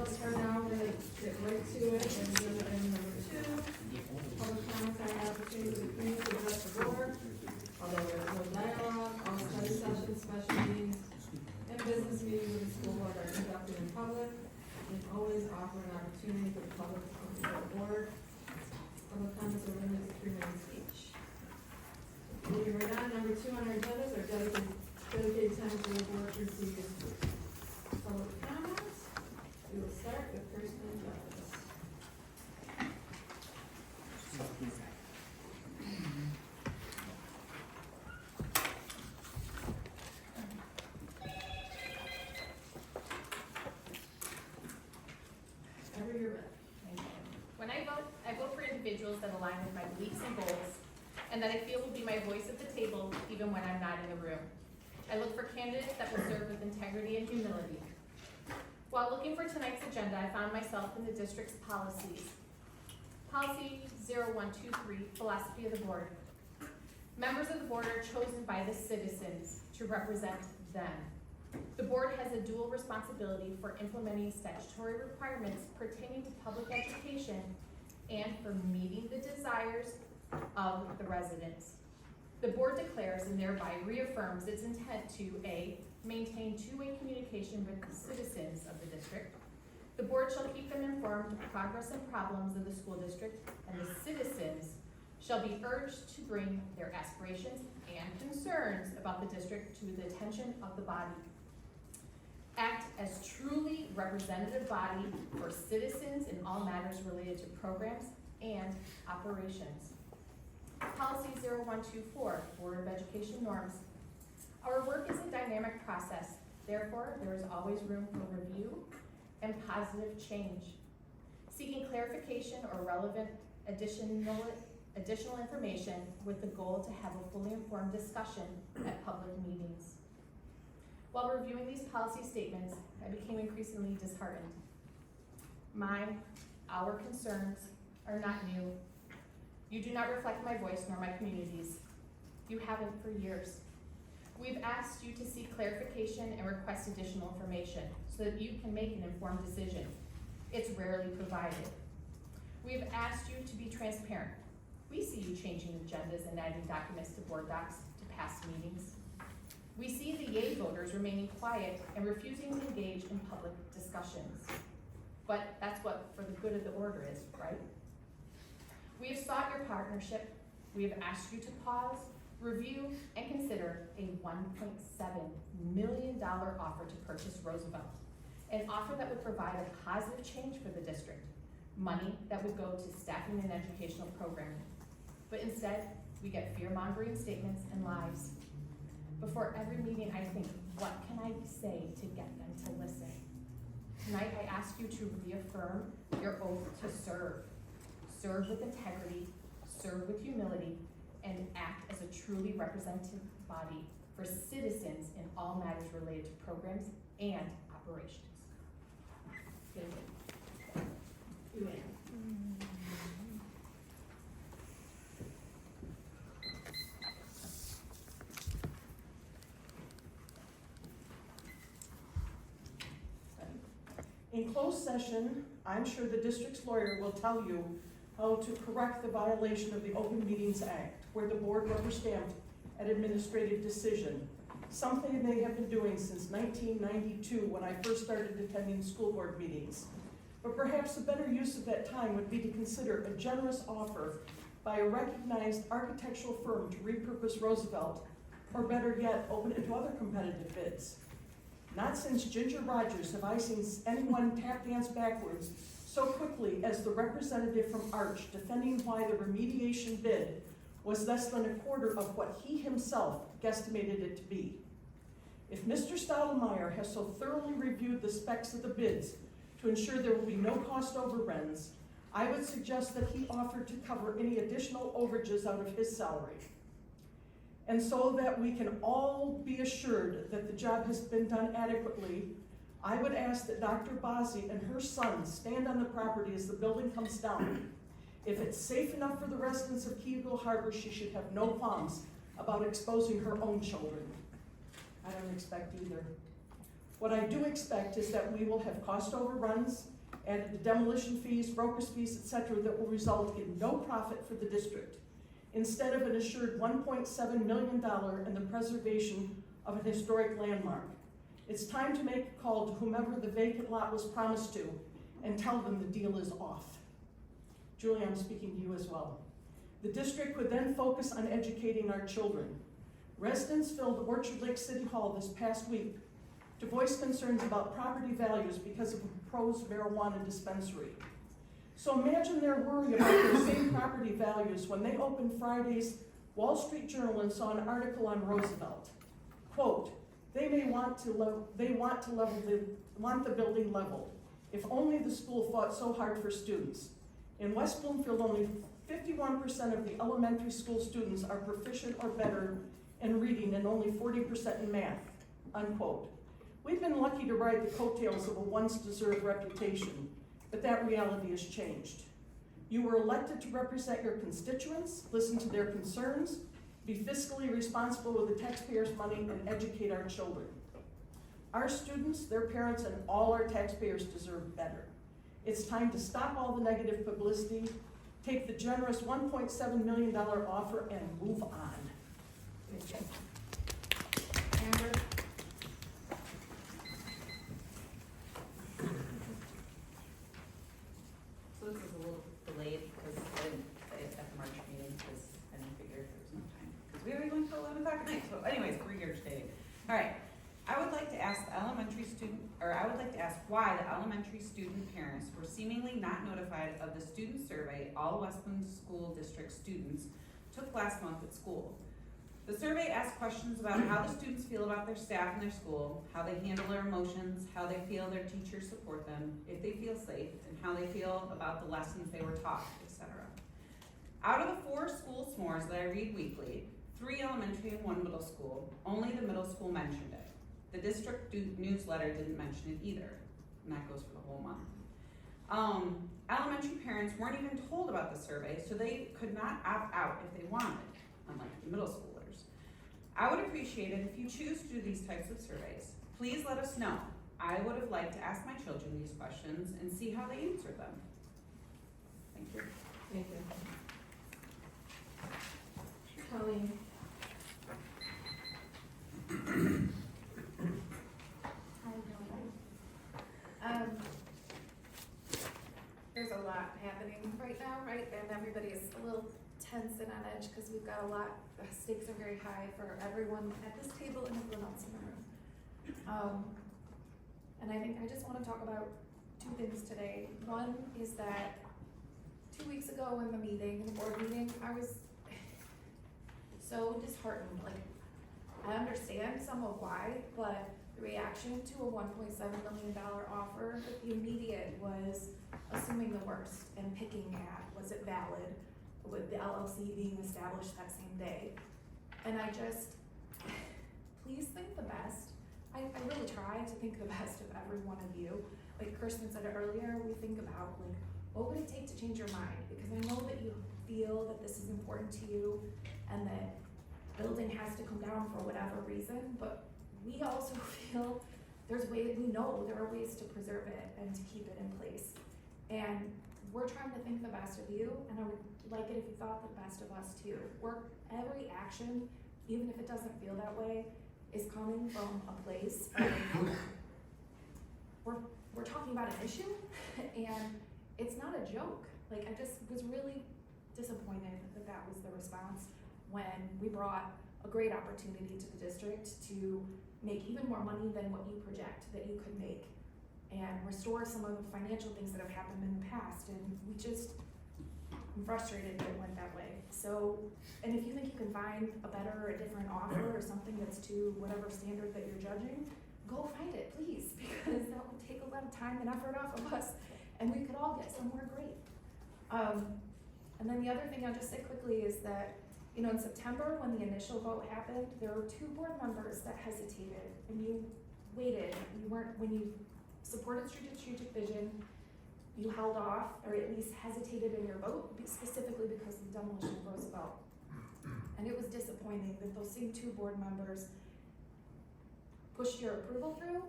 let's start now, we're gonna get right to it, and do item number 2. Public comments are an opportunity for the community to address the board. Although there is no dialogue, all study sessions, special meetings, and business meetings of the school board are conducted in public, and always offer an opportunity for the public to come to the board. Public comments are limited to 3 minutes each. Moving right on, number 2 on our agendas are dedicated time for the board to receive public comments. We will start with personal agendas. Whenever you're ready. When I vote for individuals that align with my beliefs and goals, and that I feel will be my voice at the table even when I'm not in the room. I look for candidates that will serve with integrity and humility. While looking for tonight's agenda, I found myself in the district's policies. Policy 0123, Philosophy of the Board. Members of the board are chosen by the citizens to represent them. The board has a dual responsibility for implementing statutory requirements pertaining to public education and for meeting the desires of the residents. The board declares and thereby reaffirms its intent to A, maintain two-way communication with the citizens of the district. The board shall keep them informed of progress and problems of the school district, and the citizens shall be urged to bring their aspirations and concerns about the district to the attention of the body. Act as truly representative body for citizens in all matters related to programs and operations. Policy 0124, Board of Education norms. Our work is a dynamic process. Therefore, there is always room for review and positive change. Seeking clarification or relevant additional information with the goal to have a fully informed discussion at public meetings. While reviewing these policy statements, I became increasingly disheartened. Our concerns are not new. You do not reflect my voice nor my community's. You haven't for years. We've asked you to seek clarification and request additional information so that you can make an informed decision. It's rarely provided. We've asked you to be transparent. We see you changing agendas and adding documents to board docs to past meetings. We see the yay voters remaining quiet and refusing to engage in public discussions. But that's what for the good of the order is, right? We have sought your partnership. We have asked you to pause, review, and consider a $1.7 million offer to purchase Roosevelt, an offer that would provide a positive change for the district, money that would go to staffing and educational programming. But instead, we get fear-mongering statements and lies. Before every meeting, I think, what can I say to get them to listen? Tonight, I ask you to reaffirm your oath to serve. Serve with integrity, serve with humility, and act as a truly representative body for citizens in all matters related to programs and operations. In closed session, I'm sure the district's lawyer will tell you how to correct the violation of the Open Meetings Act, where the board rubber stamped an administrative decision, something they have been doing since 1992 when I first started attending school board meetings. But perhaps a better use of that time would be to consider a generous offer by a recognized architectural firm to repurpose Roosevelt, or better yet, open it to other competitive bids. Not since Ginger Rogers have I seen anyone tap dance backwards so quickly as the representative from Arch defending why the remediation bid was less than a quarter of what he himself guesstimated it to be. If Mr. Stottlemyre has so thoroughly reviewed the specs of the bids to ensure there will be no cost overruns, I would suggest that he offer to cover any additional overages out of his salary. And so that we can all be assured that the job has been done adequately, I would ask that Dr. Bozzi and her son stand on the property as the building comes down. If it's safe enough for the residents of Key Eagle Harbor, she should have no qualms about exposing her own children. I don't expect either. What I do expect is that we will have cost overruns added the demolition fees, broker's fees, etc., that will result in no profit for the district, instead of an assured $1.7 million in the preservation of an historic landmark. It's time to make a call to whomever the vacant lot was promised to and tell them the deal is off. Julie, I'm speaking to you as well. The district would then focus on educating our children. Residents filled Orchard Lake City Hall this past week to voice concerns about property values because of a proposed marijuana dispensary. So imagine their worry about their same property values when they opened Friday's Wall Street Journal and saw an article on Roosevelt. Quote, they want the building leveled. If only the school fought so hard for students. In West Bloomfield, only 51% of the elementary school students are proficient or better in reading and only 40% in math, unquote. We've been lucky to ride the coattails of a once deserved reputation, but that reality has changed. You were elected to represent your constituents, listen to their concerns, be fiscally responsible with the taxpayers' money, and educate our children. Our students, their parents, and all our taxpayers deserve better. It's time to stop all the negative publicity, take the generous $1.7 million offer, and move on. Amber? So this is a little delayed because I didn't say it at the March meeting because I didn't figure there was no time. Because we were going till 11 o'clock at night. So anyways, we're here today. All right. I would like to ask why the elementary student parents were seemingly not notified of the student survey all Westland School District students took last month at school. The survey asked questions about how the students feel about their staff and their school, how they handle their emotions, how they feel their teachers support them, if they feel safe, and how they feel about the lessons they were taught, etc. Out of the 4 school s'mores that I read weekly, 3 elementary and 1 middle school, only the middle school mentioned it. The district newsletter didn't mention it either, and that goes for the whole month. Elementary parents weren't even told about the survey, so they could not opt out if they wanted, unlike the middle schoolers. I would appreciate it if you choose to do these types of surveys. Please let us know. I would have liked to ask my children these questions and see how they answer them. Thank you. Thank you. Colleen? There's a lot happening right now, right? And everybody is a little tense and on edge because we've got a lot, the stakes are very high for everyone at this table and everyone else in the room. And I think I just want to talk about 2 things today. One is that 2 weeks ago in the meeting, the board meeting, I was so disheartened. Like, I understand some of why, but the reaction to a $1.7 million offer, the immediate was assuming the worst and picking at, was it valid, with the LLC being established that same day. And I just, please think the best. I really try to think the best of every one of you. Like Kirsten said earlier, we think about like, what would it take to change your mind? Because I know that you feel that this is important to you and that building has to come down for whatever reason, but we also feel we know there are ways to preserve it and to keep it in place. And we're trying to think the best of you, and I would like it if you thought the best of us too. Every action, even if it doesn't feel that way, is coming from a place of, we're talking about an issue, and it's not a joke. Like, I just was really disappointed that was the response when we brought a great opportunity to the district to make even more money than what you project that you could make and restore some of the financial things that have happened in the past. And I'm frustrated that it went that way. So, and if you think you can find a better or a different offer or something that's to whatever standard that you're judging, go find it, please, because that would take a lot of time and effort off of us, and we could all get somewhere great. And then the other thing I'll just say quickly is that, you know, in September when the initial vote happened, there were 2 board members that hesitated, and you waited. When you supported strategic vision, you held off, or at least hesitated in your vote, specifically because of the demolition of Roosevelt. And it was disappointing that those same 2 board members pushed your approval through,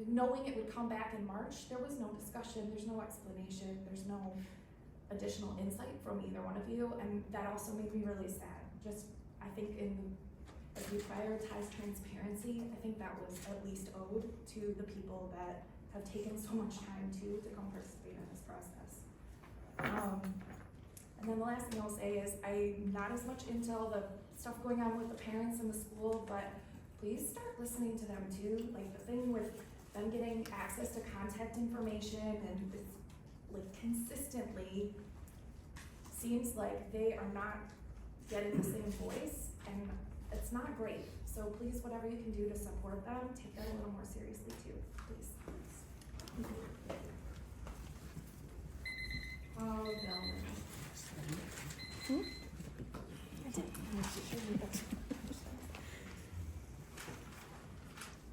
knowing it would come back in March, there was no discussion, there's no explanation, there's no additional insight from either one of you, and that also made me really sad. Just, I think as we prioritize transparency, I think that was at least owed to the people that have taken so much time to come participate in this process. And then the last thing I'll say is I'm not as much into all the stuff going on with the parents in the school, but please start listening to them too. Like the thing with them getting access to contact information and it's like consistently seems like they are not getting the same voice, and it's not great. So please, whatever you can do to support them, take that a little more seriously too, please. Paul Delman.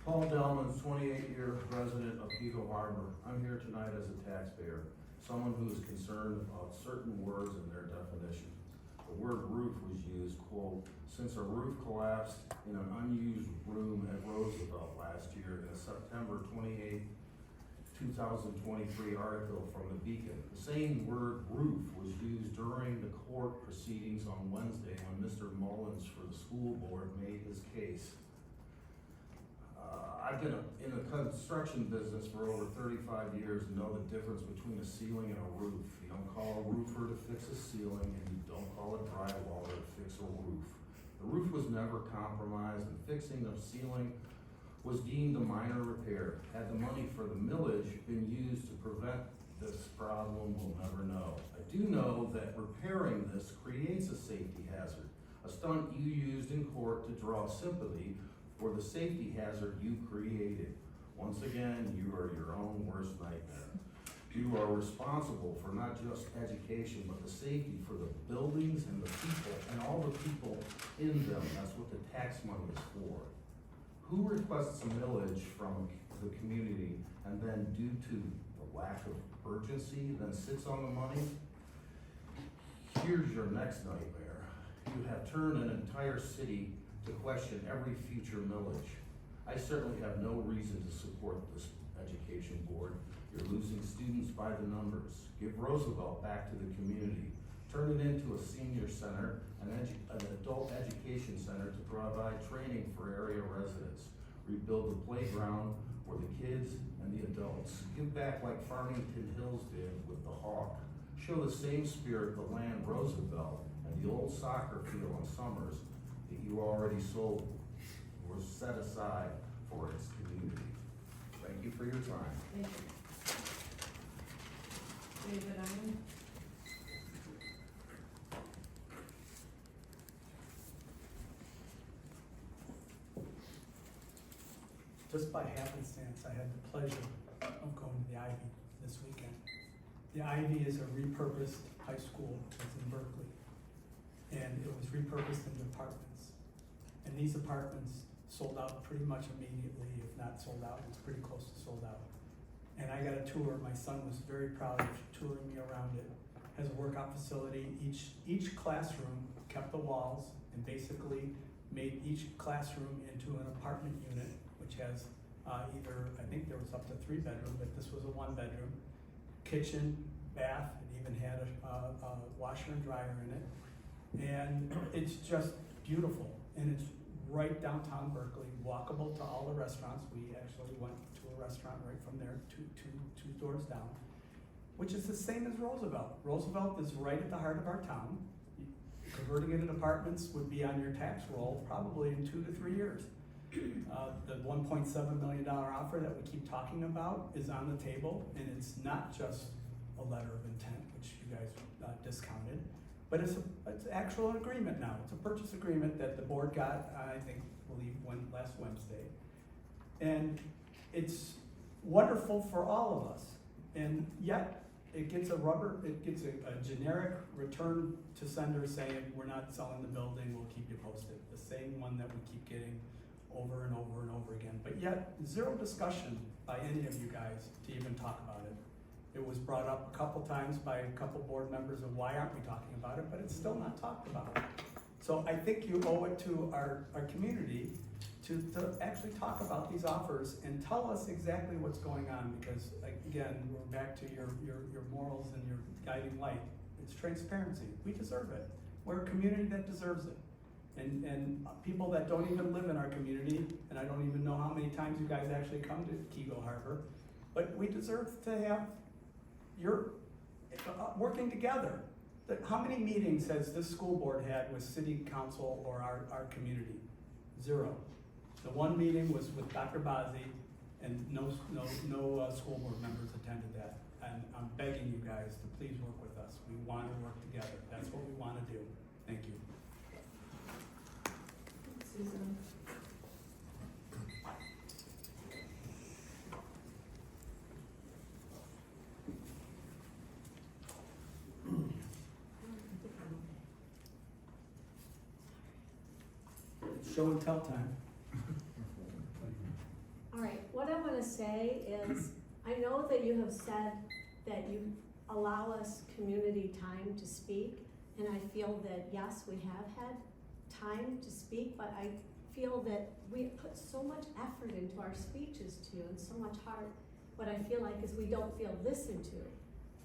Paul Delman, 28-year resident of Eagle Harbor. I'm here tonight as a taxpayer, someone who is concerned about certain words and their definition. The word roof was used, quote, since a roof collapsed in an unused room at Roosevelt last year in a September 28, 2023 article from the Beacon. The same word roof was used during the court proceedings on Wednesday when Mr. Mullins for the school board made his case. I've been in the construction business for over 35 years and know the difference between a ceiling and a roof. You don't call a roofer to fix a ceiling, and you don't call a drywaller to fix a roof. The roof was never compromised, and fixing the ceiling was deemed a minor repair. Had the money for the millage been used to prevent this problem, we'll never know. I do know that repairing this creates a safety hazard, a stunt you used in court to draw sympathy for the safety hazard you created. Once again, you are your own worst nightmare. You are responsible for not just education, but the safety for the buildings and the people, and all the people in them. That's what the tax money is for. Who requests a millage from the community and then due to the lack of urgency, then sits on the money? Here's your next nightmare. You have turned an entire city to question every future millage. I certainly have no reason to support this education board. You're losing students by the numbers. Give Roosevelt back to the community. Turn it into a senior center, an adult education center to provide training for area residents. Rebuild the playground for the kids and the adults. Give back like Farmington Hills did with the Hawk. Show the same spirit the land Roosevelt and the old soccer field on Summers that you already sold or set aside for its community. Thank you for your time. Thank you. David Allen. Just by happenstance, I had the pleasure of going to the Ivy this weekend. The Ivy is a repurposed high school that's in Berkeley. And it was repurposed into apartments. And these apartments sold out pretty much immediately, if not sold out, it's pretty close to sold out. And I got a tour, my son was very proud of touring me around it. Has a workout facility, each classroom kept the walls and basically made each classroom into an apartment unit, which has either, I think there was up to 3 bedroom, but this was a 1 bedroom, kitchen, bath, it even had a washer and dryer in it. And it's just beautiful, and it's right downtown Berkeley, walkable to all the restaurants. We actually went to a restaurant right from there, two doors down, which is the same as Roosevelt. Roosevelt is right at the heart of our town. Converting it into apartments would be on your tax roll probably in 2 to 3 years. The $1.7 million offer that we keep talking about is on the table, and it's not just a letter of intent, which you guys discounted. But it's actual agreement now. It's a purchase agreement that the board got, I believe last Wednesday. And it's wonderful for all of us. And yet, it gets a generic return to sender saying, we're not selling the building, we'll keep you posted. The same one that we keep getting over and over and over again. But yet, zero discussion by any of you guys to even talk about it. It was brought up a couple times by a couple board members of why aren't we talking about it, but it's still not talked about. So I think you owe it to our community to actually talk about these offers and tell us exactly what's going on, because like, again, we're back to your morals and your guiding light. It's transparency. We deserve it. We're a community that deserves it. And people that don't even live in our community, and I don't even know how many times you guys actually come to Kego Harbor, but we deserve to have your working together. How many meetings has this school board had with city council or our community? 0. The one meeting was with Dr. Bazzi, and no school board members attended that. And I'm begging you guys to please work with us. We want to work together. That's what we want to do. Thank you. Susan. Show and tell time. All right, what I want to say is, I know that you have said that you allow us community time to speak, and I feel that, yes, we have had time to speak, but I feel that we put so much effort into our speeches too, and so much heart. What I feel like is we don't feel listened to.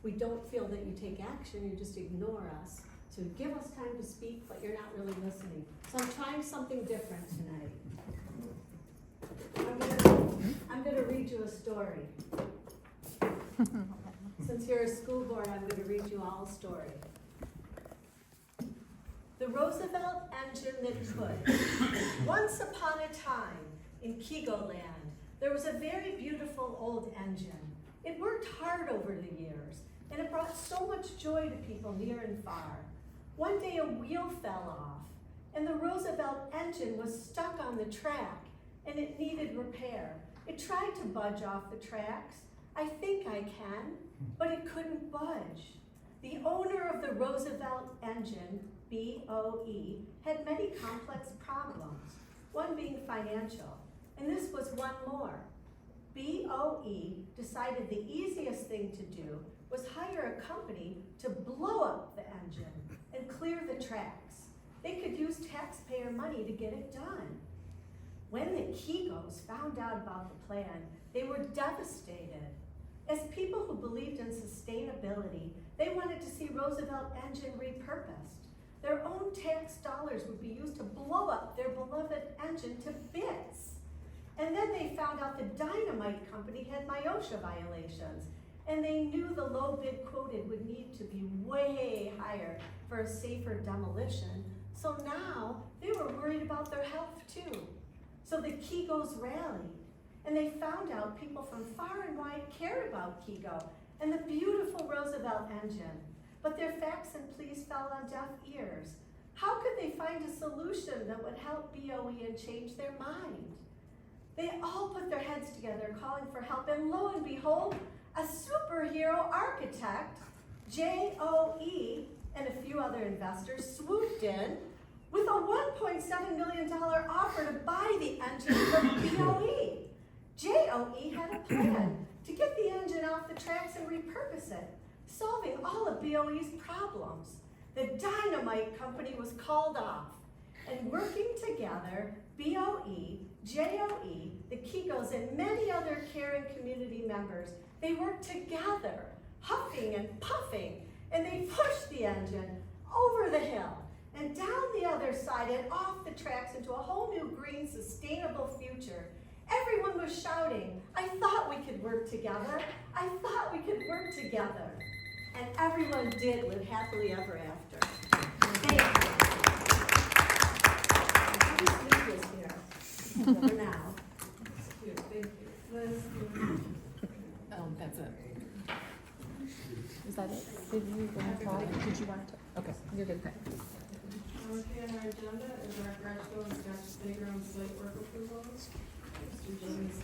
We don't feel that you take action, you just ignore us. So give us time to speak, but you're not really listening. So I'm trying something different tonight. I'm gonna read you a story. Since you're a school board, I'm gonna read you all a story. The Roosevelt engine that could. Once upon a time in Kego Land, there was a very beautiful old engine. It worked hard over the years, and it brought so much joy to people near and far. One day a wheel fell off, and the Roosevelt engine was stuck on the track, and it needed repair. It tried to budge off the tracks. I think I can, but it couldn't budge. The owner of the Roosevelt engine, BOE, had many complex problems, one being financial, and this was one more. BOE decided the easiest thing to do was hire a company to blow up the engine and clear the tracks. They could use taxpayer money to get it done. When the Kegos found out about the plan, they were devastated. As people who believed in sustainability, they wanted to see Roosevelt engine repurposed. Their own tax dollars would be used to blow up their beloved engine to bits. And then they found out the dynamite company had MIOSHA violations, and they knew the low bid quoted would need to be way higher for a safer demolition. So now they were worried about their health too. So the Kegos rallied, and they found out people from far and wide cared about Kego and the beautiful Roosevelt engine. But their facts and pleas fell on deaf ears. How could they find a solution that would help BOE and change their mind? They all put their heads together calling for help, and lo and behold, a superhero architect, JOE, and a few other investors swooped in with a $1.7 million offer to buy the engine from BOE. JOE had a plan to get the engine off the tracks and repurpose it, solving all of BOE's problems. The dynamite company was called off, and working together, BOE, JOE, the Kegos, and many other caring community members, they worked together, huffing and puffing, and they pushed the engine over the hill and down the other side and off the tracks into a whole new green, sustainable future. Everyone was shouting, "I thought we could work together. I thought we could work together." And everyone did live happily ever after. Thank you. I'll just leave this here for now. Cute, thank you. Liz, That's it. Is that it? Did you want to talk? Did you want to? Okay, you're good. Okay. okay, on our agenda is our graduate and playground site work approvals. Mr. James